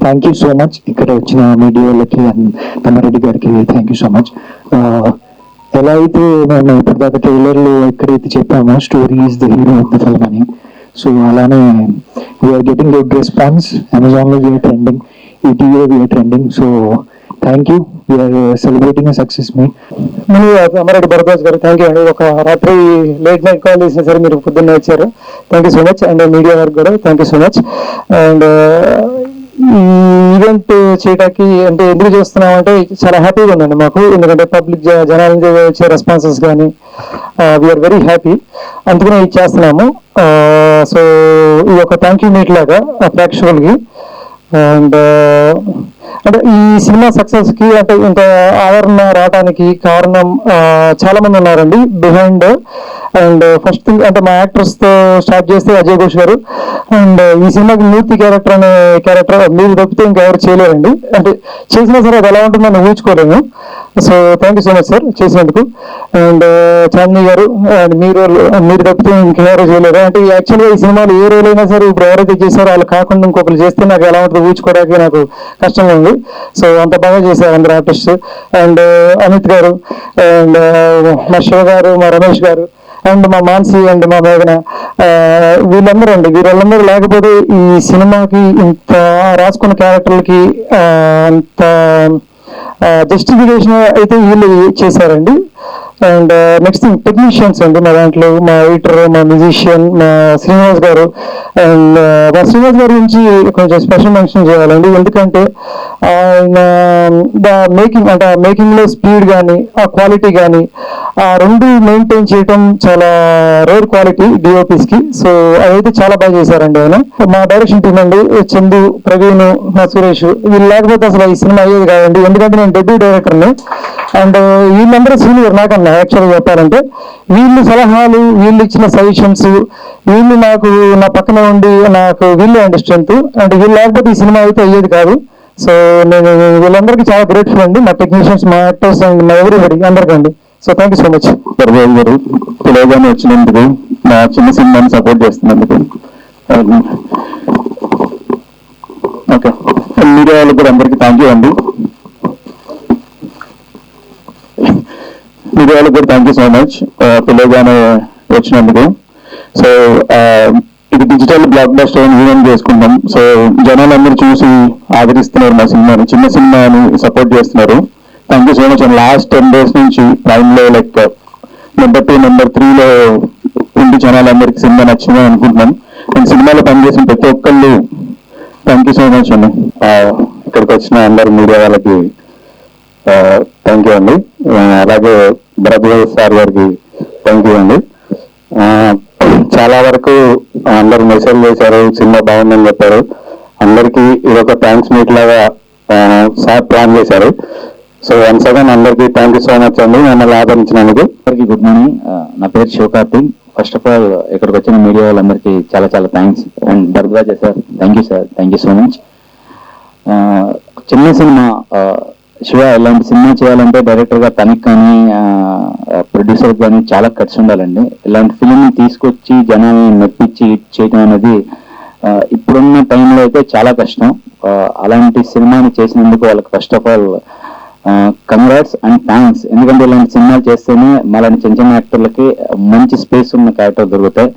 Thank you so much ఇక్కడ వచ్చిన media వాళ్ళకి అండ్ తమ్మారెడ్డి గారికి థ్యాంక్ యూ సో మచ్. ఎలా అయితే మేము ఇప్పటిదాకా ట్రైలర్లో ఎక్కడైతే చెప్పామో story is the hero of the film అని, సో అలానే వీఆర్ గెటింగ్ గుడ్ రెస్పాన్స్. అమెజాన్లో వీఆర్ ట్రెండింగ్, ఈటీవీలో we're trending. So thank you, we're celebrating a success మీ. అమరెడ్డి భరద్వాజ్ గారు థ్యాంక్ యూ అండి. ఒక రాత్రి లేట్ నైట్ కాల్ చేసినా సరే మీరు పొద్దున్నే వచ్చారు, thank you so much. And media వారికి కూడా thank you so much. And ఈ ఈవెంట్ చేయడానికి అంటే ఎందుకు చేస్తున్నాం అంటే చాలా హ్యాపీగా ఉందండి మాకు, ఎందుకంటే పబ్లిక్ జనాల నుంచి వచ్చే రెస్పాన్సెస్ కానీ వీఆర్ వెరీ హ్యాపీ, అందుకనే ఇది చేస్తున్నాము. సో ఇది ఒక థ్యాంక్ యూ మీట్ లాగా ప్రేక్షకులకి. అండ్ అంటే ఈ సినిమా సక్సెస్ కి అంటే ఇంత ఆదరణ రావడానికి కారణం చాలా మంది ఉన్నారండి బిహైండ్. అండ్ ఫస్ట్ థింగ్ అంటే మా యాక్టర్స్ తో స్టార్ట్ చేస్తే అజయ్ ఘోష్ గారు. అండ్ ఈ సినిమాకి మూర్తి క్యారెక్టర్ అనే క్యారెక్టర్ మీరు తప్పితే ఇంకెవరు చేయలేరండి, అంటే చేసినా సరే అది ఎలా ఉంటుందని ఊహించుకోలేము. So thank you so much sir చేసినందుకు. అండ్ చాందిని గారు అండ్ మీరు తప్పితే ఇంకెవరు చేయలేరు. అంటే యాక్చువల్గా ఈ సినిమాలు ఏ రోజు అయినా సరే ఇప్పుడు ఎవరైతే చేశారో వాళ్ళు కాకుండా ఇంకొకరు చేస్తే నాకు ఎలా ఉంటుందో ఊహించుకోవడానికి నాకు కష్టంగా ఉంది. సో అంత బాగా చేశారు అందరు ఆర్టిస్ట్. అండ్ అమిత్ గారు అండ్ మా శివ గారు, మా రమేష్ గారు అండ్ మా మాన్సి అండ్ మా మేఘన, వీళ్ళందరూ అండి. వీళ్ళందరూ లేకపోతే ఈ సినిమాకి ఇంత రాసుకున్న క్యారెక్టర్లకి అంత జస్టిఫికేషన్ అయితే వీళ్ళు చేశారండి. అండ్ నెక్స్ట్ థింగ్ టెక్నీషియన్స్ అండి మా దాంట్లో, మా ఎడిటర్, మా మ్యూజిషియన్, మా శ్రీనివాస్ గారు. అండ్ మా శ్రీనివాస్ గారి గురించి కొంచెం స్పెషల్ మెన్షన్ చేయాలండి, ఎందుకంటే ఆయన మేకింగ్ అంటే ఆ మేకింగ్లో స్పీడ్ కానీ ఆ క్వాలిటీ కానీ ఆ రెండు మెయింటైన్ చేయటం చాలా రేర్ క్వాలిటీ డిఓపీస్కి. సో అదైతే చాలా బాగా చేశారండి ఆయన. మా డైరెక్షన్ టీం అండి, చందు, ప్రవీణ్, మా సురేష్, వీళ్ళు లేకపోతే అసలు ఈ సినిమా అయ్యేది కాదండి, ఎందుకంటే నేను డెబ్యూ డైరెక్టర్ని. అండ్ వీళ్ళందరూ సీనియర్ నాకన్నా యాక్చువల్గా చెప్పాలంటే. వీళ్ళు సలహాలు, వీళ్ళు ఇచ్చిన సజెషన్స్, వీళ్ళు నాకు నా పక్కన ఉండి నాకు వీళ్ళే అండి స్ట్రెంత్. అంటే వీళ్ళు లేకపోతే ఈ సినిమా అయితే అయ్యేది కాదు. సో నేను వీళ్ళందరికీ చాలా గ్రేట్ఫుల్ అండి, మా టెక్నీషియన్స్, మా యాక్టర్స్ అండ్ మా ఎవ్రీబడి అందరికండి. So thank you so much. Parvez గారు పిలవగానే వచ్చినందుకు, మా చిన్న సినిమాని సపోర్ట్ చేస్తున్నందుకు, ఓకే మీడియా వాళ్ళకి కూడా అందరికీ థ్యాంక్ యూ అండి. మీడియా వాళ్ళకి కూడా థ్యాంక్ యూ సో మచ్ పిలవగానే వచ్చినందుకు. సో ఇది డిజిటల్ బ్లాక్ బస్టర్ ఈవెంట్ చేసుకుంటాం. సో జనాలందరూ చూసి ఆదరిస్తున్నారు మా సినిమాని, చిన్న సినిమాని సపోర్ట్ చేస్తున్నారు. Thank you so much. And last 10 days నుంచి ప్రైమ్లో లైక్ నెంబర్ 2, నెంబర్ 3లో ఉండి జనాలందరికీ సినిమా నచ్చిందని అనుకుంటున్నాం. అండ్ సినిమాలో పనిచేసిన ప్రతి ఒక్కళ్ళు థ్యాంక్ యూ సో మచ్ అండి. ఇక్కడికి వచ్చిన అందరు మీడియా వాళ్ళకి థ్యాంక్ యూ అండి. అలాగే భరద్వాజ్ సార్ గారికి థ్యాంక్ యూ అండి. చాలా వరకు అందరు మెసేజ్ చేశారు, సినిమా బాగుందని చెప్పారు. అందరికీ ఇదొక థ్యాంక్స్ మీట్ లాగా సార్ ప్లాన్ చేశారు. సో వన్స్ అగైన్ అందరికీ థ్యాంక్ యూ సో మచ్ అండి మమ్మల్ని ఆదరించినందుకు. అందరికీ గుడ్ మార్నింగ్. నా పేరు శివకార్తిక్. ఫస్ట్ ఆఫ్ ఆల్ ఇక్కడికి వచ్చిన మీడియా వాళ్ళందరికీ చాలా చాలా thanks. And Bharadwaj sir thank you sir, thank you so much. చిన్న సినిమా శివ ఇలాంటి సినిమా చేయాలంటే డైరెక్టర్గా తనకి కానీ ప్రొడ్యూసర్కి కానీ చాలా ఖర్చు ఉండాలండి. ఇలాంటి ఫిలింని తీసుకొచ్చి జనాన్ని మెప్పించి చేయడం అనేది ఇప్పుడున్న టైంలో అయితే చాలా కష్టం. అలాంటి సినిమాని చేసినందుకు వాళ్ళకి first of all congrats and thanks. ఎందుకంటే ఇలాంటి సినిమాలు చేస్తేనే మళ్ళీ చిన్న చిన్న యాక్టర్లకి మంచి స్పేస్ ఉన్న క్యారెక్టర్ దొరుకుతాయి.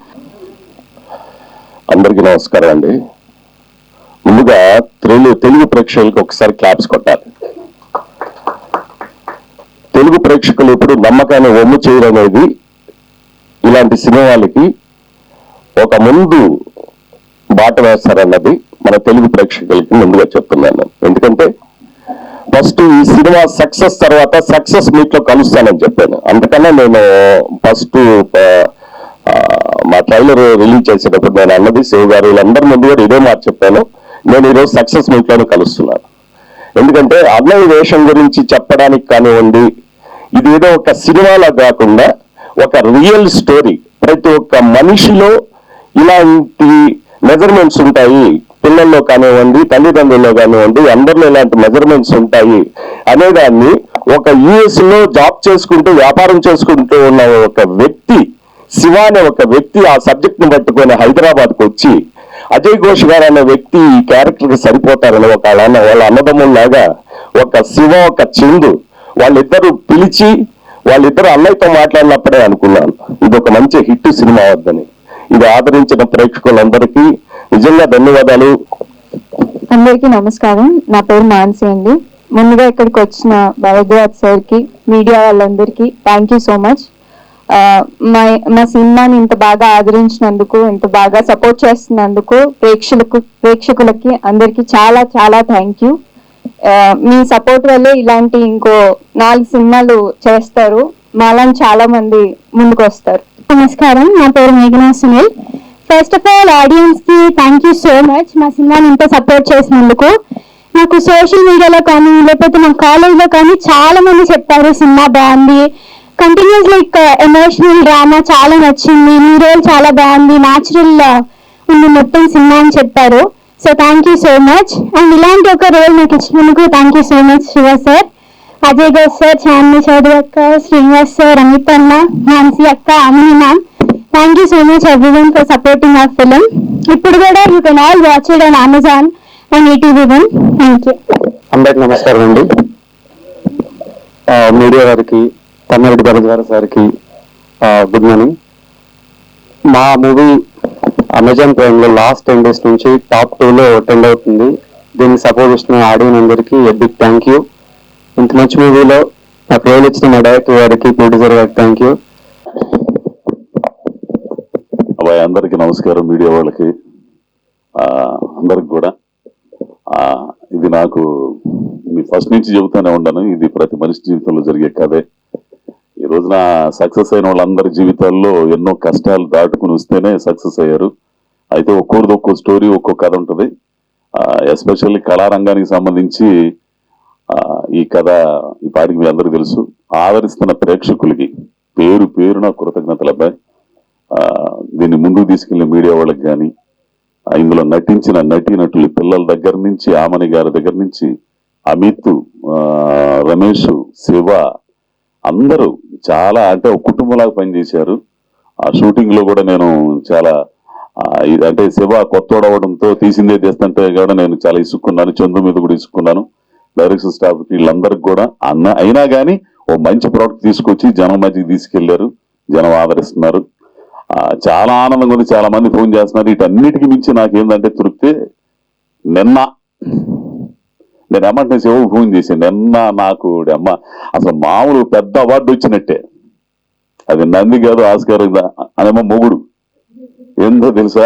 అందరికీ నమస్కారం అండి. ముందుగా తెలుగు ప్రేక్షకులకు ఒకసారి క్లాప్స్ కొట్టాలి. తెలుగు ప్రేక్షకులు ఎప్పుడు నమ్మకాన్ని ఒమ్ము చేయడం అనేది ఇలాంటి సినిమాలకి ఒక ముందు బాట వేస్తారన్నది మన తెలుగు ప్రేక్షకులకి ముందుగా చెప్తున్నాను. ఎందుకంటే ఫస్ట్ ఈ సినిమా సక్సెస్ తర్వాత సక్సెస్ మీట్ లో కలుస్తానని చెప్పాను. అందుకనే నేను ఫస్ట్ మా ట్రైలర్ రిలీజ్ చేసేటప్పుడు నేను అన్నది శివ్ గారు వీళ్ళందరి ముందు కూడా ఇదే మాట చెప్పాను, నేను ఈరోజు సక్సెస్ మీట్ లోనే కలుస్తున్నాను. ఎందుకంటే అన్నయ్య వేషం గురించి చెప్పడానికి కానివ్వండి, ఇది ఏదో ఒక సినిమాలా కాకుండా ఒక రియల్ స్టోరీ. ప్రతి ఒక్క మనిషిలో ఇలాంటి మెజర్మెంట్స్ ఉంటాయి, పిల్లల్లో కానివ్వండి, తల్లిదండ్రుల్లో కానివ్వండి, అందరిలో ఇలాంటి మెజర్మెంట్స్ ఉంటాయి అనేదాన్ని ఒక యుఎస్ లో జాబ్ చేసుకుంటూ వ్యాపారం చేసుకుంటూ ఉన్న ఒక వ్యక్తి, శివ అనే ఒక వ్యక్తి ఆ సబ్జెక్ట్ ని పట్టుకొని హైదరాబాద్కి వచ్చి అజయ్ ఘోష్ గారు అనే వ్యక్తి ఈ క్యారెక్టర్ కి సరిపోతారని వాళ్ళ అన్నదమ్ముల్లాగా ఒక శివ ఒక చందు వాళ్ళిద్దరూ పిలిచి వాళ్ళిద్దరు అన్నయ్యతో మాట్లాడినప్పుడే అనుకున్నాను ఇది ఒక మంచి హిట్ సినిమా వద్దని. ఇది ఆదరించిన ప్రేక్షకులందరికీ నిజంగా ధన్యవాదాలు. అందరికీ నమస్కారం. నా పేరు మాన్సి అండి. ముందుగా ఇక్కడికి వచ్చిన భరద్వాజ్ సార్ కి, మీడియా వాళ్ళందరికీ థ్యాంక్ యూ సో మచ్. మా సినిమాని ఇంత బాగా ఆదరించినందుకు, ఇంత బాగా సపోర్ట్ చేస్తున్నందుకు ప్రేక్షకులకి అందరికీ చాలా చాలా థ్యాంక్ యూ. మీ సపోర్ట్ వల్లే ఇలాంటి ఇంకో 4 సినిమాలు చేస్తారు, మాలాంటి చాలా మంది ముందుకు వస్తారు. నమస్కారం, నా పేరు మేఘనా Sunil. First of all audience కి థ్యాంక్ యూ సో మచ్ మా సినిమాని ఇంత సపోర్ట్ చేసినందుకు. నాకు సోషల్ మీడియాలో కానీ లేకపోతే మా కాలేజ్లో కానీ చాలా మంది చెప్పారు సినిమా బాగుంది, కంటిన్యూస్ లైక్ ఎమోషనల్ డ్రామా చాలా నచ్చింది, మీ రోల్ చాలా బాగుంది, న్యాచురల్ ఉంది మొత్తం సినిమా అని చెప్పారు. So thank you so much. And ఇలాంటి ఒక రోల్ నాకు ఇచ్చినందుకు thank you so much Shiva sir, Ajay Ghosh sir, Chandini Chowdary అక్క, శ్రీనివాస్ సార్, అమిత్ అన్న, నాన్సీ అక్క, Amini ma'am. Thank you so much everyone for supporting our film. ఇప్పుడు కూడా you can all watch it on Amazon and ETV1. Thank you. అందరికి నమస్కారం అండి. మీడియా వారికి, తమ్మారెడ్డి భరద్వాజ్ సార్కి గుడ్ మార్నింగ్. మా మూవీ అమెజాన్ ప్రైమ్లో లాస్ట్ 10 days నుంచి టాప్ 2లో అటెండ్ అవుతుంది. దీన్ని సపోర్ట్ ఇస్తున్న ఆడియన్స్ అందరికీ బిగ్ థ్యాంక్ యూ. ఇంత మంచి మూవీలో నాకు రోల్ ఇచ్చిన మా డైరెక్టర్ గారికి, ప్రొడ్యూసర్ గారికి థ్యాంక్ యూ. అబ్బాయి అందరికీ నమస్కారం, మీడియా వాళ్ళకి అందరికి కూడా. ఇది నాకు మీ ఫస్ట్ నుంచి చెబుతూనే ఉన్నాను, ఇది ప్రతి మనిషి జీవితంలో జరిగే కథే. ఈ రోజున సక్సెస్ అయిన వాళ్ళందరి జీవితాల్లో ఎన్నో కష్టాలు దాటుకుని వస్తేనే సక్సెస్ అయ్యారు. అయితే ఒక్కొక్కరిది ఒక్కో స్టోరీ, ఒక్కో కథ ఉంటుంది. ఎస్పెషల్లీ కళారంగానికి సంబంధించి ఈ కథ ఈ పాటికి మీ అందరికీ తెలుసు. ఆదరిస్తున్న ప్రేక్షకులకి పేరు పేరున కృతజ్ఞతలు అబ్బాయి. దీన్ని ముందుకు తీసుకెళ్లిన మీడియా వాళ్ళకి కానీ, ఇందులో నటించిన నటీనటులు పిల్లల దగ్గర నుంచి, ఆమని గారి దగ్గర నుంచి, అమిత్, రమేష్, శివ అందరూ చాలా అంటే ఒక కుటుంబంలాగా పనిచేశారు. ఆ షూటింగ్ లో కూడా నేను చాలా అంటే శివ కొత్తోడవడంతో తీసిందే చేస్తుంటే కూడా నేను చాలా ఇసుక్కున్నాను, చందు మీద కూడా ఇసుక్కున్నాను. డైరెక్షన్ స్టాఫ్ వీళ్ళందరికి కూడా అయినా కానీ ఓ మంచి ప్రోడక్ట్ తీసుకొచ్చి జనం మధ్యకి తీసుకెళ్లారు, జనం ఆదరిస్తున్నారు. చాలా ఆనందంగా ఉంది. చాలా మంది ఫోన్ చేస్తున్నారు. వీటన్నిటికీ మించి నాకేందంటే తృప్తి, నిన్న నేను ఏమంటే శివ ఫోన్ చేశాను నిన్న, నాకు అమ్మ అసలు మామూలు పెద్ద అవార్డు వచ్చినట్టే. అది నంది కాదు, ఆస్కార్ అనేమో మొగుడు. ఏందో తెలుసా,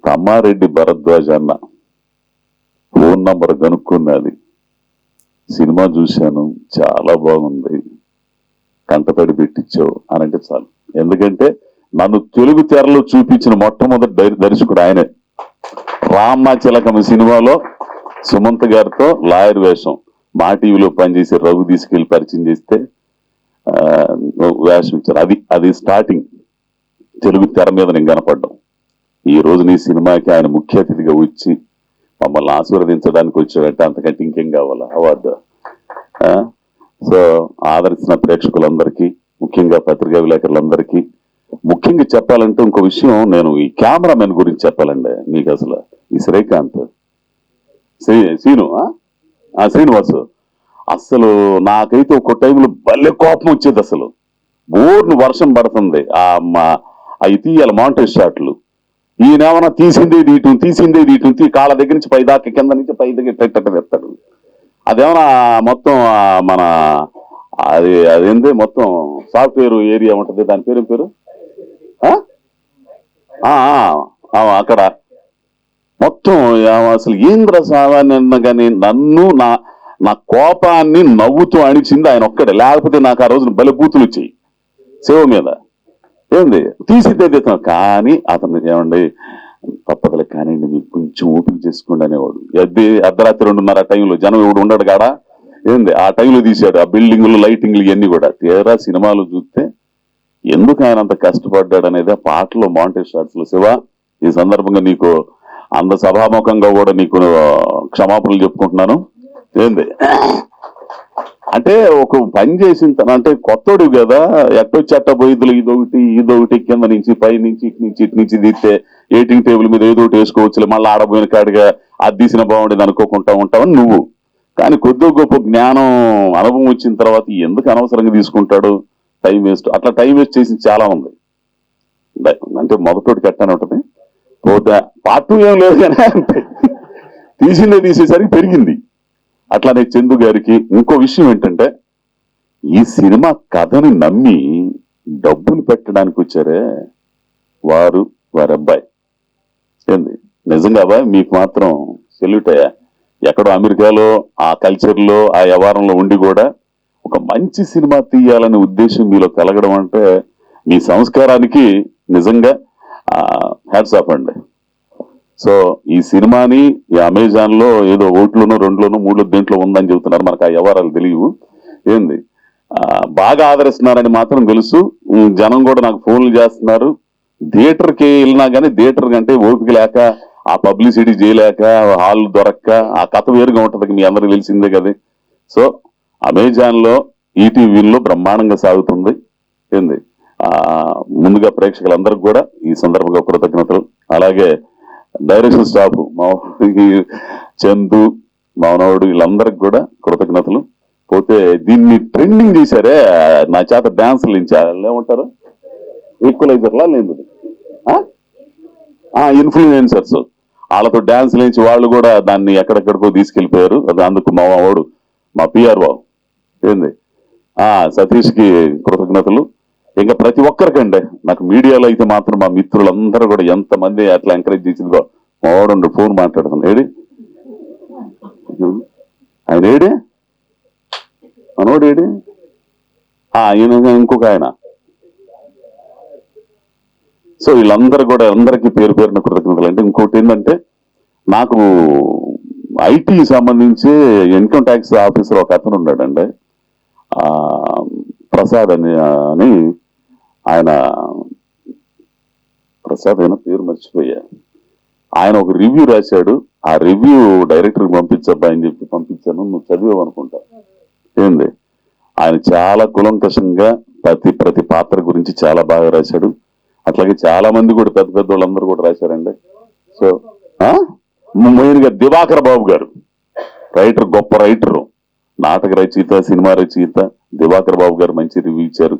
తమ్మారెడ్డి భరద్వాజ్ అన్న ఫోన్ నంబర్ కనుక్కున్నది, సినిమా చూశాను చాలా బాగుంది, కంటతడి పెట్టించావు అని అంటే చాలు. ఎందుకంటే నన్ను తెలుగు తెరలో చూపించిన మొట్టమొదటి దర్శకుడు ఆయనే. రామ్మ చిలకమ్మ సినిమాలో సుమంత్ గారితో లాయర్ వేషం మా టీవీలో పనిచేసి రఘు తీసుకెళ్లి పరిచయం చేస్తే వేషం ఇచ్చారు. అది స్టార్టింగ్ తెలుగు తెర మీద నేను కనపడ్డాం. ఈ రోజు నీ సినిమాకి ఆయన ముఖ్య అతిథిగా వచ్చి మమ్మల్ని ఆశీర్వదించడానికి వచ్చాడంటే అంతకంటే ఇంకేం కావాలా అవార్డు. సో ఆదరించిన ప్రేక్షకులందరికీ, ముఖ్యంగా పత్రికా విలేకరులందరికీ, ముఖ్యంగా చెప్పాలంటే ఇంకో విషయం, నేను ఈ కెమెరామెన్ గురించి చెప్పాలండి మీకు. అసలు ఈ శ్రీకాంత్ శ్రీనివాసు అసలు నాకైతే ఒక టైంలో భలే కోపం వచ్చేది. అసలు బోర్ను వర్షం పడుతుంది, అవి తీయాలి మాంటేజ్ షాట్లు, ఈయనేమన్నా తీసిందే దీటు కాళ్ళ దగ్గర నుంచి పై దాకా, కింద నుంచి పై దగ్గర తెస్తాడు. అదేమన్నా మొత్తం మన అదేంటి మొత్తం సాఫ్ట్వేర్ ఏరియా ఉంటుంది, దాని పేరు అక్కడ మొత్తం అసలు ఏంద్ర సామాన్య కానీ నన్ను నా కోపాన్ని నవ్వుతూ అణిచింది ఆయన ఒక్కడే. లేకపోతే నాకు ఆ రోజున బలబూతులు వచ్చాయి శివ మీద. ఏంది తీసిద్దే తీస్తాను, కానీ అతను ఏమండి తప్పదులే కానివ్వండి మీకు కొంచెం ఓపిక చేసుకోండి అనేవాడు. అర్ధరాత్రి 2:30 టైంలో జనం ఎవడు ఉండడు కాడా, ఏంది ఆ టైంలో తీశాడు. ఆ బిల్డింగ్లు, లైటింగ్లు ఇవన్నీ కూడా. తీరా సినిమాలు చూస్తే ఎందుకు ఆయన అంత కష్టపడ్డాడు అనేది ఆ పాటలో మాంటేజ్ షాట్స్ లో. శివ, ఈ సందర్భంగా నీకు అంత సభాముఖంగా కూడా నీకు క్షమాపణలు చెప్పుకుంటున్నాను. ఏంది అంటే ఒక పని చేసిన అంటే కొత్తోడు కదా, ఎట్టొచ్చట్ట బొయ్యిలు ఇదొకటి కింద నుంచి పై నుంచి ఇటు నుంచి తీస్తే ఎయిటింగ్ టేబుల్ మీద ఏదో ఒకటి వేసుకోవచ్చు, మళ్ళీ ఆడబోయిన కాడిగా అది తీసిన బాగుండేది అనుకోకుండా ఉంటావని నువ్వు. కానీ కొద్ది గొప్ప జ్ఞానం అనుభవం వచ్చిన తర్వాత ఎందుకు అనవసరంగా తీసుకుంటాడు టైం వేస్ట్. అట్లా టైం వేస్ట్ చేసింది చాలా ఉంది. అంటే మొదటోటి కట్టానే ఉంటుంది, పోతే పార్ట్ 2 ఏం లేదు కానీ అంటే తీసేసరికి పెరిగింది. అట్లానే చందు గారికి ఇంకో విషయం ఏంటంటే, ఈ సినిమా కథని నమ్మి డబ్బులు పెట్టడానికి వచ్చారే వారి అబ్బాయి ఏంది నిజంగా అబ్బాయి మీకు మాత్రం సెల్యూట్ అయ్యా. ఎక్కడో అమెరికాలో ఆ కల్చర్లో ఆ వ్యవహారంలో ఉండి కూడా ఒక మంచి సినిమా తీయాలనే ఉద్దేశం మీలో కలగడం అంటే మీ సంస్కారానికి నిజంగా హ్యాట్స్ ఆఫ్ అండి. సో ఈ సినిమాని ఈ అమెజాన్ లో ఏదో 1లోనో 2లోనో 3లో దేంట్లో ఉందని చెబుతున్నారు, మనకు ఆ వ్యవహారాలు తెలియవు. ఏంది బాగా ఆదరిస్తున్నారని మాత్రం తెలుసు. జనం కూడా నాకు ఫోన్లు చేస్తున్నారు. థియేటర్కి వెళ్ళినా కానీ థియేటర్ కంటే ఓపిక లేక, ఆ పబ్లిసిటీ చేయలేక, హాల్ దొరక్క, ఆ కథ వేరుగా ఉంటది, మీ అందరికి తెలిసిందే కదా. సో అమెజాన్ లో ఈటీవీలో బ్రహ్మాండంగా సాగుతుంది. ఏంది ముందుగా ప్రేక్షకులందరికి కూడా ఈ సందర్భంగా కృతజ్ఞతలు. అలాగే డైరెక్షన్ స్టాఫ్ మా చందు మానవుడు వీళ్ళందరికి కూడా కృతజ్ఞతలు. పోతే దీన్ని ట్రెండింగ్ చేశారే నా చేత డాన్సులు ఏమంటారు, ఈక్వలైజర్లా లేదు ఇన్ఫ్లుయెన్సర్స్, వాళ్ళతో డాన్సులు వేయించి వాళ్ళు కూడా దాన్ని ఎక్కడెక్కడికో తీసుకెళ్లిపోయారు. అది అందుకు మా వాడు మా పిఆర్ బాబు ఏంది సతీష్ కి కృతజ్ఞతలు. ఇంకా ప్రతి ఒక్కరికండి నాకు మీడియాలో అయితే మాత్రం మా మిత్రులందరూ కూడా ఎంతమంది అట్లా ఎంకరేజ్ చేసిందో. మా వాడు ఫోన్ మాట్లాడుతున్నాడు, ఏడి ఆయన ఏడి మనోడు ఏడి ఈయన ఇంకొక ఆయన. సో వీళ్ళందరూ కూడా అందరికీ పేరు పేరున కృతజ్ఞతలు. అంటే ఇంకోటి ఏంటంటే, నాకు ఐటీ సంబంధించి ఇన్కమ్ ట్యాక్స్ ఆఫీసర్ ఒక అతను ఉన్నాడండి, ప్రసాద్ అని ఆయన ప్రసాద్ అయినా పేరు మర్చిపోయా. ఆయన ఒక రివ్యూ రాశాడు. ఆ రివ్యూ డైరెక్టర్కి పంపించబ్బా అని చెప్పి పంపించాను. నువ్వు చదివావు అనుకుంటా. ఏంది ఆయన చాలా కులంకషంగా ప్రతి పాత్ర గురించి చాలా బాగా రాశాడు. అట్లాగే చాలా మంది కూడా పెద్ద పెద్ద వాళ్ళందరూ కూడా రాశారండి. సో మెయిన్గా దివాకర్ బాబు గారు రైటర్, గొప్ప రైటరు, నాటక రచయిత, సినిమా రచయిత దివాకర్ బాబు గారు మంచి రివ్యూ ఇచ్చారు.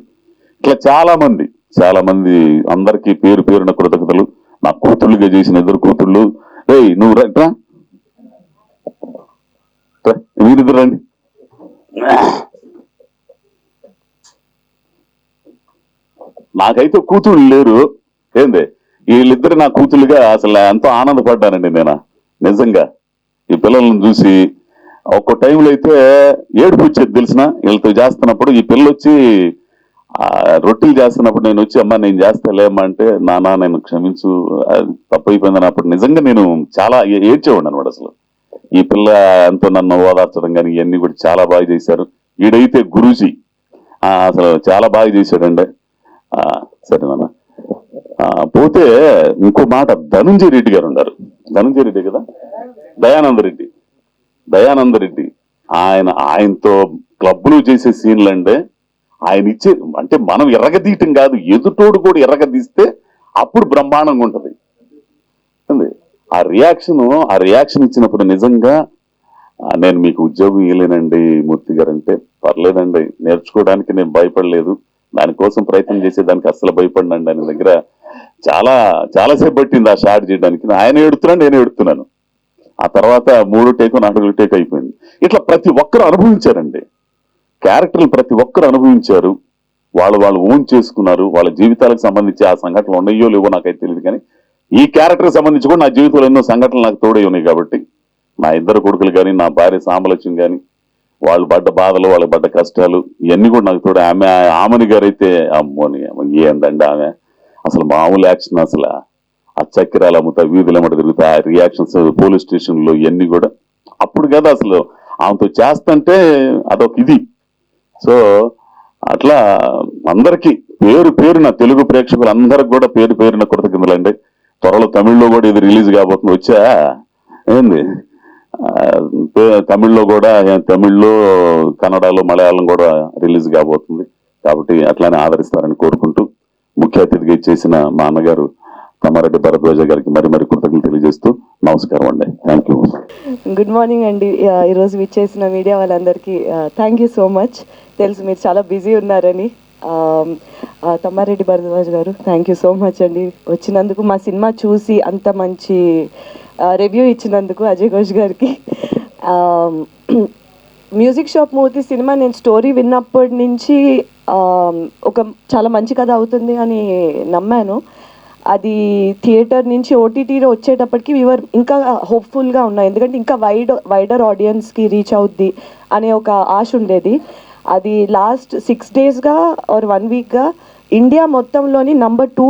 ఇట్లా చాలా మంది అందరికీ పేరు పేరున కృతజ్ఞతలు. నా కూతుళ్ళుగా చేసిన 2 కూతుళ్ళు, నువ్వు రా మీరిద్దరు రండి. నాకైతే కూతుళ్ళు లేరు. ఏంది వీళ్ళిద్దరు నా కూతుళ్ళుగా అసలు ఎంతో ఆనందపడ్డానండి నేను నిజంగా. ఈ పిల్లలను చూసి ఒక్కో టైంలో అయితే ఏడుపు వచ్చేది తెలిసిన వీళ్ళతో చేస్తున్నప్పుడు. ఈ పిల్లలు వచ్చి రొట్టెలు చేస్తున్నప్పుడు నేను వచ్చి అమ్మా నేను చేస్తాలేమ్మా అంటే, నానా నేను క్షమించు తప్పు అయిపోయిందని అప్పుడు నిజంగా నేను చాలా ఏడ్చేవాడిని అనమాట. అసలు ఈ పిల్ల ఎంతో నన్ను ఓదార్చడం కానీ ఇవన్నీ కూడా చాలా బాగా చేశారు. ఈడైతే గురూజీ అసలు చాలా బాగా చేశాడండి. సరే నాన్న. పోతే ఇంకో మాట, ధనుంజయ రెడ్డి గారు ఉన్నారు. ధనుంజయ రెడ్డి కదా, దయానంద రెడ్డి ఆయనతో క్లబ్లు చేసే సీన్లు అంటే ఆయన ఇచ్చే, అంటే మనం ఎర్రగదీయటం కాదు, ఎదుటోడు కూడా ఎర్రగదీస్తే అప్పుడు బ్రహ్మాండంగా ఉంటది. ఆ రియాక్షన్ ఇచ్చినప్పుడు నిజంగా నేను మీకు ఉద్యోగం ఇవ్వలేనండి మూర్తి గారు అంటే, పర్లేదండి నేర్చుకోవడానికి నేను భయపడలేదు, దానికోసం ప్రయత్నం చేసేదానికి అస్సలు భయపడినండి. ఆయన దగ్గర చాలాసేపు పట్టింది ఆ షాట్ చేయడానికి. ఆయన ఎడుతున్నాను, నేను ఎడుతున్నాను. ఆ తర్వాత 3 టేకు 4 టేకు అయిపోయింది. ఇట్లా ప్రతి ఒక్కరు అనుభవించారండి. క్యారెక్టర్లు ప్రతి ఒక్కరు అనుభవించారు. వాళ్ళు ఓన్ చేసుకున్నారు. వాళ్ళ జీవితాలకు సంబంధించి ఆ సంఘటనలు ఉన్నాయో లేవో నాకైతే తెలియదు, కానీ ఈ క్యారెక్టర్ సంబంధించి కూడా నా జీవితంలో ఎన్నో సంఘటనలు నాకు తోడై ఉన్నాయి. కాబట్టి నా 2 కొడుకులు కానీ, నా భార్య సామలక్ష్యం కానీ, వాళ్ళు పడ్డ బాధలు, వాళ్ళకి పడ్డ కష్టాలు ఇవన్నీ కూడా నాకు తోడే. ఆమెని గారు అయితే అమ్మోని ఏందండి ఆమె అసలు మామూలు యాక్షన్. అసలు ఆ చక్కెరాలు అమ్ముతా, వీధులు అమ్మట తిరుగుతా, ఆ రియాక్షన్స్ పోలీస్ స్టేషన్లో ఇవన్నీ కూడా అప్పుడు కదా అసలు ఆమెతో చేస్తుంటే అదొక ఇది. సో అట్లా అందరికీ పేరున తెలుగు ప్రేక్షకులందరికి కూడా పేరున కృతజ్ఞతలండి. త్వరలో తమిళ్లో కూడా ఇది రిలీజ్ కాబోతుంది. వచ్చా ఏంది తమిళ్లో కూడా, తమిళ్లో, కన్నడలో, మలయాళం కూడా రిలీజ్ కాబోతుంది. కాబట్టి అట్లానే ఆదరిస్తారని కోరుకుంటూ, ముఖ్య అతిథిగా ఇచ్చేసిన మా అన్నగారు తమ్మారెడ్డి భరద్వాజ గారికి మరి కృతజ్ఞతలు తెలియజేస్తూ నమస్కారం అండి. Thank you. గుడ్ మార్నింగ్ అండి. ఈరోజు విచ్చేసిన మీడియా వాళ్ళందరికీ థ్యాంక్ యూ సో మచ్. తెలుసు మీరు చాలా బిజీ ఉన్నారని. తమ్మారెడ్డి భరద్వాజ్ గారు థ్యాంక్ యూ సో మచ్ అండి వచ్చినందుకు, మా సినిమా చూసి అంత మంచి రివ్యూ ఇచ్చినందుకు. అజయ్ ఘోష్ గారికి. మ్యూజిక్ షాప్ మూర్తి సినిమా నేను స్టోరీ విన్నప్పటి నుంచి ఒక చాలా మంచి కథ అవుతుంది అని నమ్మాను. అది థియేటర్ నుంచి ఓటీటీలో వచ్చేటప్పటికి వీవర్ ఇంకా హోప్ఫుల్గా ఉన్నాయి, ఎందుకంటే ఇంకా వైడర్ ఆడియన్స్కి రీచ్ అవుద్ది అనే ఒక ఆశ ఉండేది. అది లాస్ట్ 6 daysగా ఆర్ 1 weekగా ఇండియా మొత్తంలోని నెంబర్ 2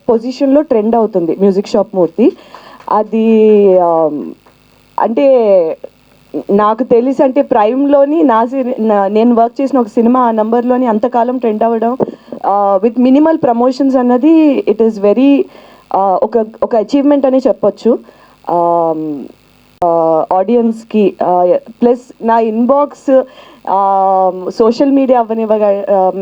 పొజిషన్లో ట్రెండ్ అవుతుంది మ్యూజిక్ షాప్ మూర్తి. అది అంటే నాకు తెలిసి అంటే ప్రైమ్లోని నేను వర్క్ చేసిన ఒక సినిమా ఆ నెంబర్లోని అంతకాలం ట్రెండ్ అవ్వడం విత్ మినిమల్ ప్రమోషన్స్ అన్నది ఇట్ ఈస్ వెరీ ఒక అచీవ్మెంట్ అని చెప్పొచ్చు ఆడియన్స్కి. ప్లస్ నా ఇన్బాక్స్ సోషల్ మీడియా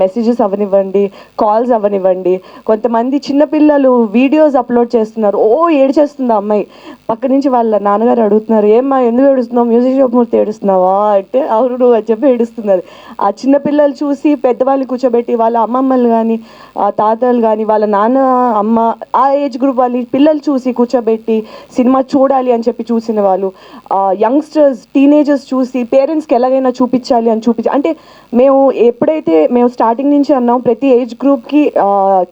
మెసేజెస్ అవ్వనివ్వండి, కాల్స్ అవ్వనివ్వండి, కొంతమంది చిన్నపిల్లలు వీడియోస్ అప్లోడ్ చేస్తున్నారు. ఏడ్చేస్తుంది ఆ అమ్మాయి. పక్క నుంచి వాళ్ళ నాన్నగారు అడుగుతున్నారు, ఏమ్మా ఎందుకు ఏడుస్తున్నావు, మ్యూజిక్ షాప్ మూర్తి ఏడుస్తున్నావా అంటే అవును అని చెప్పి ఏడుస్తున్నారు. ఆ చిన్నపిల్లలు చూసి పెద్దవాళ్ళు కూర్చోబెట్టి వాళ్ళ అమ్మమ్మలు కానీ తాతలు కానీ వాళ్ళ నాన్న అమ్మ ఆ ఏజ్ గ్రూప్ వాళ్ళ పిల్లలు చూసి కూర్చోబెట్టి సినిమా చూడాలి అని చెప్పి చూసిన వాళ్ళు, యంగ్స్టర్స్ టీనేజర్స్ చూసి పేరెంట్స్కి ఎలాగైనా చూపించాలి అని అంటే మేము స్టార్టింగ్ నుంచి అన్నాం ప్రతి ఏజ్ గ్రూప్కి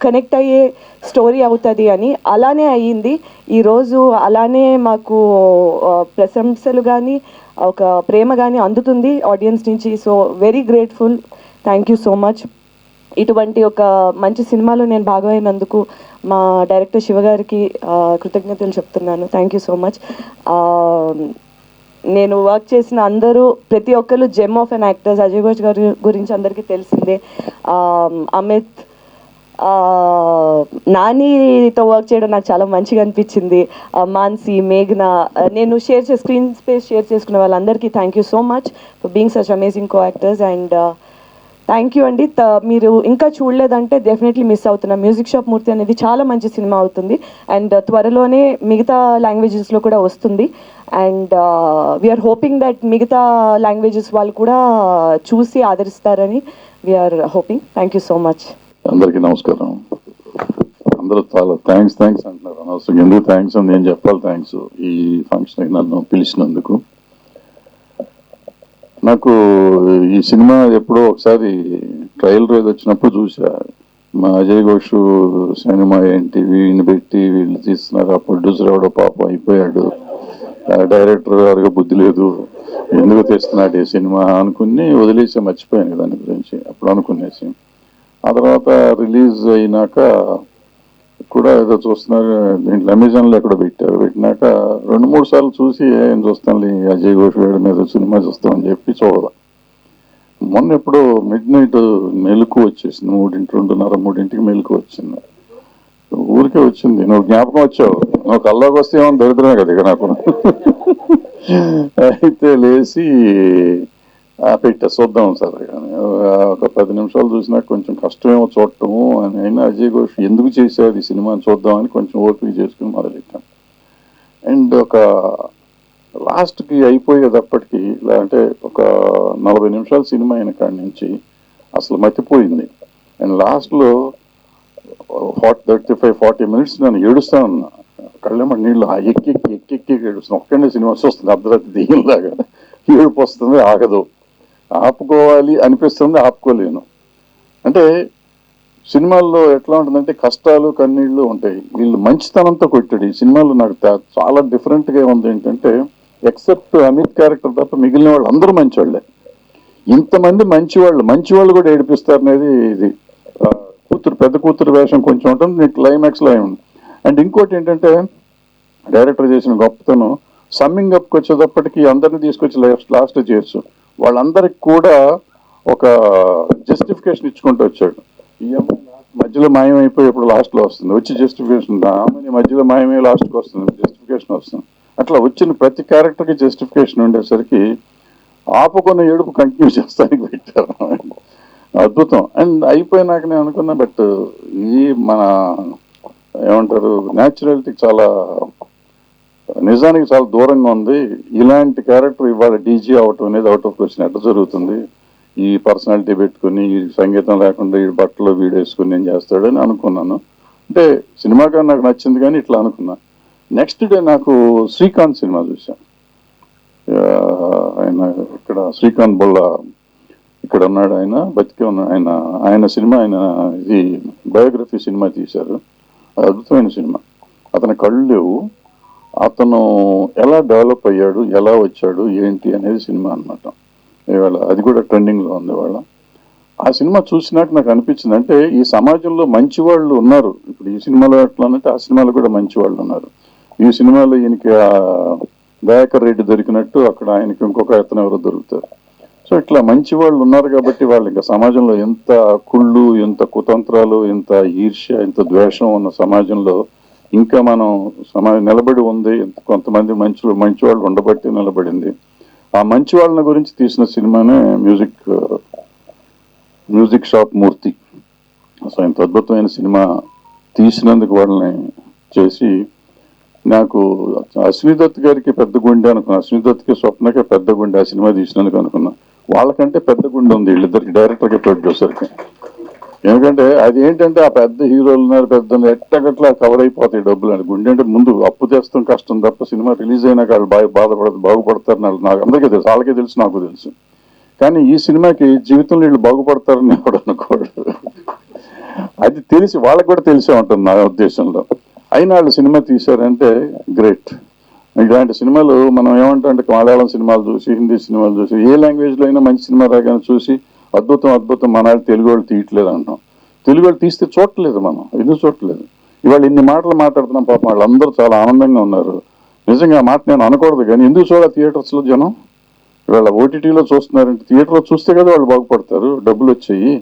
కనెక్ట్ అయ్యే స్టోరీ అవుతుంది అని. అలానే అయ్యింది ఈరోజు. అలానే మాకు ప్రశంసలు కానీ ఒక ప్రేమ కానీ అందుతుంది ఆడియన్స్ నుంచి. So very grateful. Thank you so much. ఇటువంటి ఒక మంచి సినిమాలో నేను భాగమైనందుకు మా డైరెక్టర్ శివ గారికి కృతజ్ఞతలు చెప్తున్నాను. Thank you so much. నేను వర్క్ చేసిన అందరూ ప్రతి ఒక్కరు gem of an actors. Ajay Ghosh గారి గురించి అందరికీ తెలిసిందే. అమిత్, నానితో వర్క్ చేయడం నాకు చాలా మంచిగా అనిపించింది. మాన్సీ, మేఘ్నా, నేను స్క్రీన్ స్పేస్ షేర్ చేసుకున్న వాళ్ళందరికీ thank you so much for being such amazing co actors. And thank you అండి. మీరు ఇంకా చూడలేదంటే డెఫినెట్లీ మిస్ అవుతున్నా. మ్యూజిక్ షాప్ మూర్తి అనేది చాలా మంచి సినిమా అవుతుంది అండ్ త్వరలోనే మిగతా లాంగ్వేజెస్లో కూడా వస్తుంది. అండ్ వీఆర్ హోపింగ్ దట్ మిగతా లాంగ్వేజెస్ వాళ్ళు కూడా చూసి ఆదరిస్తారని we're hoping. Thank you so much. అందరికీ నమస్కారం. అందరూ చాలా థ్యాంక్స్ అంటున్నారు. అనవసరం ఎందుకు థ్యాంక్స్ అని నేను చెప్పాలి. థ్యాంక్స్ ఈ ఫంక్షన్కి నన్ను పిలిచినందుకు. నాకు ఈ సినిమా ఎప్పుడో ఒకసారి ట్రయల్ రోజు వచ్చినప్పుడు చూసా. మా అజయ్ ఘోష్ సినిమా ఏంటి వీడిని పెట్టి వీళ్ళు తీస్తున్నారు, ఆ ప్రొడ్యూసర్ ఎవడో పాపం అయిపోయాడు, డైరెక్టర్ గారికి బుద్ధి లేదు, ఎందుకు తీస్తున్నాడు ఈ సినిమా అనుకుని వదిలేసి మర్చిపోయాను దాని గురించి అప్పుడు అనుకునేసి. ఆ తర్వాత రిలీజ్ అయినాక కూడా ఏదో చూస్తున్నారు, దీంట్లో అమెజాన్లో ఎక్కడ పెట్టినాక 2-3 సార్లు చూసి ఏం చూస్తాను అజయ్ ఘోష్ గారి మీద సినిమా చూస్తామని చెప్పి చూడదా. మొన్న ఎప్పుడు మిడ్-నైట్ మెలకు వచ్చేసింది, 2:30-3 మెలకు వచ్చింది. ఊరికే వచ్చింది, నువ్వు జ్ఞాపకం వచ్చావు, నువ్వు కల్లోకి వస్తే ఏమో దరిద్రమే కదా ఇక నాకు. అయితే లేచి పెట్టా చూద్దాం సార్. ఒక 10 నిమిషాలు చూసినా కొంచెం కష్టమేమో చూడటము అని. అయినా అజయ్ ఘోష్ ఎందుకు చేశాడు ఈ సినిమాని చూద్దామని కొంచెం ఓపిక చేసుకుని మొదలెట్టాను. అండ్ ఒక లాస్ట్కి అయిపోయేటప్పటికి ఇలా అంటే ఒక 40 నిమిషాల సినిమా అయిన కాడి నుంచి అసలు మతిపోయింది. అండ్ లాస్ట్లో 35-40 మినిట్స్ నేను ఏడుస్తా ఉన్నా. కళ్ళేమో నీళ్ళు ఎక్కి ఏడుస్తాను. ఒక్కడే సినిమా చూస్తుంది అర్ధరాత్రి దెయ్యంలాగా. ఏడుపు వస్తుంది, ఆగదు, ఆపుకోవాలి అనిపిస్తుంది, ఆపుకోలేను. అంటే సినిమాల్లో ఎట్లా ఉంటుందంటే కష్టాలు కన్నీళ్ళు ఉంటాయి, వీళ్ళు మంచితనంతో కొట్టాడు. ఈ సినిమాలో నాకు చాలా డిఫరెంట్గా ఉంది ఏంటంటే ఎక్సెప్ట్ అమిత్ క్యారెక్టర్ తప్ప మిగిలిన వాళ్ళు అందరూ మంచివాళ్ళే. ఇంతమంది మంచివాళ్ళు కూడా ఏడిపిస్తారు అనేది ఇది. పెద్ద కూతురు వేషం కొంచెం ఉంటుంది, క్లైమాక్స్లో ఉంది. అండ్ ఇంకోటి ఏంటంటే డైరెక్టర్ చేసిన గొప్పతనం సమ్మింగ్ అప్కి వచ్చేటప్పటికి అందరినీ తీసుకొచ్చి లాస్ట్ చేయొచ్చు. వాళ్ళందరికి కూడా ఒక జస్టిఫికేషన్ ఇచ్చుకుంటూ వచ్చాడు. ఈ అమ్మాయి మధ్యలో మాయమైపోయి ఇప్పుడు లాస్ట్లో వస్తుంది, వచ్చి జస్టిఫికేషన్. ఆమెని మధ్యలో మాయమై లాస్ట్కి వస్తుంది, జస్టిఫికేషన్ వస్తుంది. అట్లా వచ్చిన ప్రతి క్యారెక్టర్కి జస్టిఫికేషన్ ఉండేసరికి ఆపుకున్న ఏడుపు కంటిన్యూ చేస్తానికి పెట్టారు. అద్భుతం. అండ్ అయిపోయినాక నేను అనుకున్నా, బట్ ఈ మన ఏమంటారు న్యాచురాలిటీకి చాలా నిజానికి చాలా దూరంగా ఉంది. ఇలాంటి క్యారెక్టర్ ఇవాళ డీజీ అవటం అనేది అవుట్ ఆఫ్ క్వశ్చన్. ఎట్లా జరుగుతుంది? ఈ పర్సనాలిటీ పెట్టుకుని ఈ సంగీతం లేకుండా ఈ బట్టలు వీడేసుకుని నేను చేస్తాడని అనుకున్నాను. అంటే సినిమాగా నాకు నచ్చింది కానీ ఇట్లా అనుకున్నా. నెక్స్ట్ డే నాకు శ్రీకాంత్ సినిమా చూశాను. ఆయన ఇక్కడ శ్రీకాంత్ బొల్ల ఇక్కడ ఉన్నాడు, ఆయన బతికే ఉన్నాడు. ఆయన సినిమా, ఆయన ఇది బయోగ్రఫీ సినిమా తీశారు. అద్భుతమైన సినిమా. అతని కళ్ళు లేవు, అతను ఎలా డెవలప్ అయ్యాడు, ఎలా వచ్చాడు, ఏంటి అనేది సినిమా అనమాట. ఇవాళ అది కూడా ట్రెండింగ్లో ఉంది. ఇవాళ ఆ సినిమా చూసినాక నాకు అనిపించింది, అంటే ఈ సమాజంలో మంచి వాళ్ళు ఉన్నారు. ఇప్పుడు ఈ సినిమాలో ఎట్లా అంటే ఆ సినిమాలో కూడా మంచి వాళ్ళు ఉన్నారు. ఈ సినిమాలో ఈయనకి దయాకర్ రెడ్డి దొరికినట్టు అక్కడ ఆయనకి ఇంకొక అతను ఎవరో దొరుకుతారు. సో ఇట్లా మంచి వాళ్ళు ఉన్నారు కాబట్టి వాళ్ళు ఇంకా సమాజంలో ఎంత కుళ్ళు, ఎంత కుతంత్రాలు, ఎంత ఈర్ష్య, ఎంత ద్వేషం ఉన్న సమాజంలో ఇంకా మనం సమాజం నిలబడి ఉంది. కొంతమంది మంచి వాళ్ళు ఉండబట్టి నిలబడింది. ఆ మంచి వాళ్ళని గురించి తీసిన సినిమానే మ్యూజిక్ షాప్ మూర్తి. అసలు ఇంత అద్భుతమైన సినిమా తీసినందుకు వాళ్ళని చేసి, నాకు అశ్విని దత్ గారికి పెద్ద గుండె అనుకున్నా, అశ్విని దత్కి స్వప్నకే పెద్ద గుండె ఆ సినిమా తీసినందుకు అనుకున్నా. వాళ్ళకంటే పెద్ద గుండె ఉంది వీళ్ళిద్దరికి, డైరెక్టర్కి ప్రొడ్యూసర్కి. ఎందుకంటే అది ఏంటంటే ఆ పెద్ద హీరోలు ఉన్నారు, పెద్ద ఎట్టగట్లా కవర్ అయిపోతాయి డబ్బులు అని. గుండె అంటే ముందు అప్పు తెస్తాం కష్టం తప్ప సినిమా రిలీజ్ అయినాక వాళ్ళు బాగుపడతారు నాకు అందరికీ తెలుసు, వాళ్ళకే తెలుసు, నాకు తెలుసు. కానీ ఈ సినిమాకి జీవితంలో వీళ్ళు బాగుపడతారని ఎవడు అనుకోడు. అది తెలిసి వాళ్ళకి కూడా తెలిసే ఉంటుంది నా ఉద్దేశంలో. అయినా వాళ్ళు సినిమా తీశారంటే గ్రేట్. ఇలాంటి సినిమాలు మనం ఏమంటే మలయాళం సినిమాలు చూసి, హిందీ సినిమాలు చూసి, ఏ లాంగ్వేజ్లో అయినా మంచి సినిమా రాగానే చూసి అద్భుతం మన తెలుగు వాళ్ళు తీయట్లేదు అంటాం. తెలుగు వాళ్ళు తీస్తే చూడట్లేదు, మనం ఎందుకు చూడట్లేదు? ఇవాళ ఇన్ని మాటలు మాట్లాడుతున్నాం, పాపం వాళ్ళందరూ చాలా ఆనందంగా ఉన్నారు. నిజంగా ఆ మాట నేను అనకూడదు కానీ ఎందుకు చూడాలి థియేటర్స్లో జనం? ఇవాళ ఓటీటీలో చూస్తున్నారంటే థియేటర్లో చూస్తే కదా వాళ్ళు బాగుపడతారు, డబ్బులు వచ్చాయి.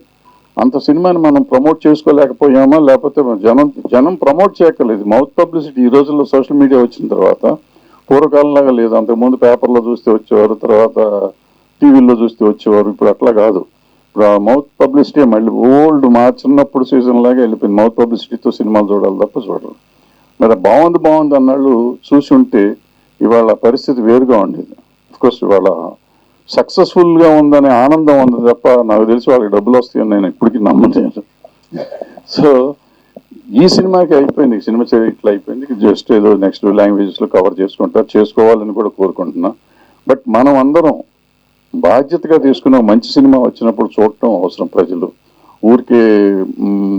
అంత సినిమాని మనం ప్రమోట్ చేసుకోలేకపోయామా, లేకపోతే జనం ప్రమోట్ చేయక్కర్లేదు. మౌత్ పబ్లిసిటీ ఈ రోజుల్లో సోషల్ మీడియా వచ్చిన తర్వాత పూర్వకాలంలాగా లేదు. అంతకుముందు పేపర్లో చూస్తే వచ్చేవారు, తర్వాత టీవీల్లో చూస్తే వచ్చేవారు. ఇప్పుడు అట్లా కాదు. ఇప్పుడు ఆ మౌత్ పబ్లిసిటీ మళ్ళీ ఓల్డ్ మా చిన్నప్పుడు సీజన్ లాగా వెళ్ళిపోయింది. మౌత్ పబ్లిసిటీతో సినిమాలు చూడాలి తప్ప చూడాలి. మరి బాగుంది అన్నాళ్ళు చూసి ఉంటే ఇవాళ పరిస్థితి వేరుగా ఉండేది. అఫ్కోర్స్ ఇవాళ సక్సెస్ఫుల్గా ఉందనే ఆనందం ఉంది తప్ప నాకు తెలిసి వాళ్ళకి డబ్బులు వస్తాయని నేను ఇప్పటికీ నమ్మలేదు. సో ఈ సినిమాకి అయిపోయింది, సినిమా ఇట్లా అయిపోయింది. జస్ట్ ఏదో నెక్స్ట్ లాంగ్వేజెస్లో కవర్ చేసుకోవాలని కూడా కోరుకుంటున్నా. బట్ మనం అందరం బాధ్యతగా తీసుకున్న మంచి సినిమా వచ్చినప్పుడు చూడటం అవసరం. ప్రజలు ఊరికే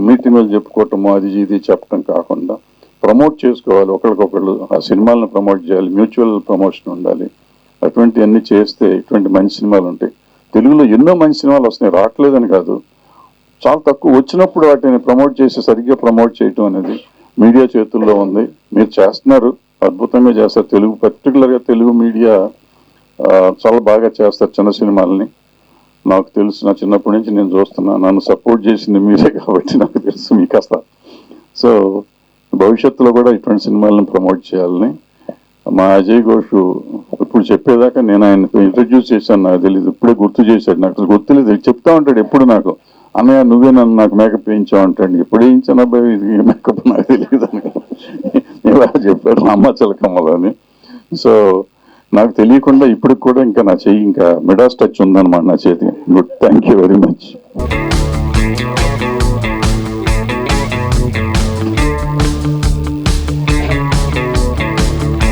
మీటింగ్లు చెప్పుకోవటము, అది ఇది చెప్పడం కాకుండా ప్రమోట్ చేసుకోవాలి. ఒకరికొకళ్ళు ఆ సినిమాలను ప్రమోట్ చేయాలి, మ్యూచువల్ ప్రమోషన్ ఉండాలి. అటువంటివన్నీ చేస్తే ఇటువంటి మంచి సినిమాలు ఉంటాయి. తెలుగులో ఎన్నో మంచి సినిమాలు వస్తున్నాయి, రావట్లేదని కాదు. చాలా తక్కువ వచ్చినప్పుడు వాటిని ప్రమోట్ చేసి సరిగ్గా ప్రమోట్ చేయటం అనేది మీడియా చేతుల్లో ఉంది. మీరు చేస్తున్నారు, అద్భుతంగా చేస్తారు. తెలుగు పర్టికులర్గా తెలుగు మీడియా చాలా బాగా చేస్తారు చిన్న సినిమాలని. నాకు తెలుసు, నా చిన్నప్పటి నుంచి నేను చూస్తున్నాను. నన్ను సపోర్ట్ చేసింది మీరే కాబట్టి నాకు తెలుసు మీకు అసలు. సో భవిష్యత్తులో కూడా ఇటువంటి సినిమాలను ప్రమోట్ చేయాలని మా అజయ్ ఘోష్ ఇప్పుడు చెప్పేదాకా నేను ఆయన ఇంట్రడ్యూస్ చేశాను, నాకు తెలియదు. ఇప్పుడే గుర్తు చేశాడు, నాకు గుర్తులేదు. చెప్తా ఉంటాడు ఎప్పుడు నాకు, అన్నయ్య నువ్వే నన్ను నాకు మేకప్ వేయించావు అంటాడు. ఎప్పుడు వేయించాను అబ్బాయి ఇది మేకప్ నాకు తెలియదు అని ఇలా చెప్పాడు అమ్మ చిలకమ్మలో అని. సో నాకు తెలియకుండా ఇప్పటికి కూడా ఇంకా నా చెయ్యి ఇంకా మిడాస్ టచ్ ఉందన్నమాట నా చేతి. Good, thank you very much.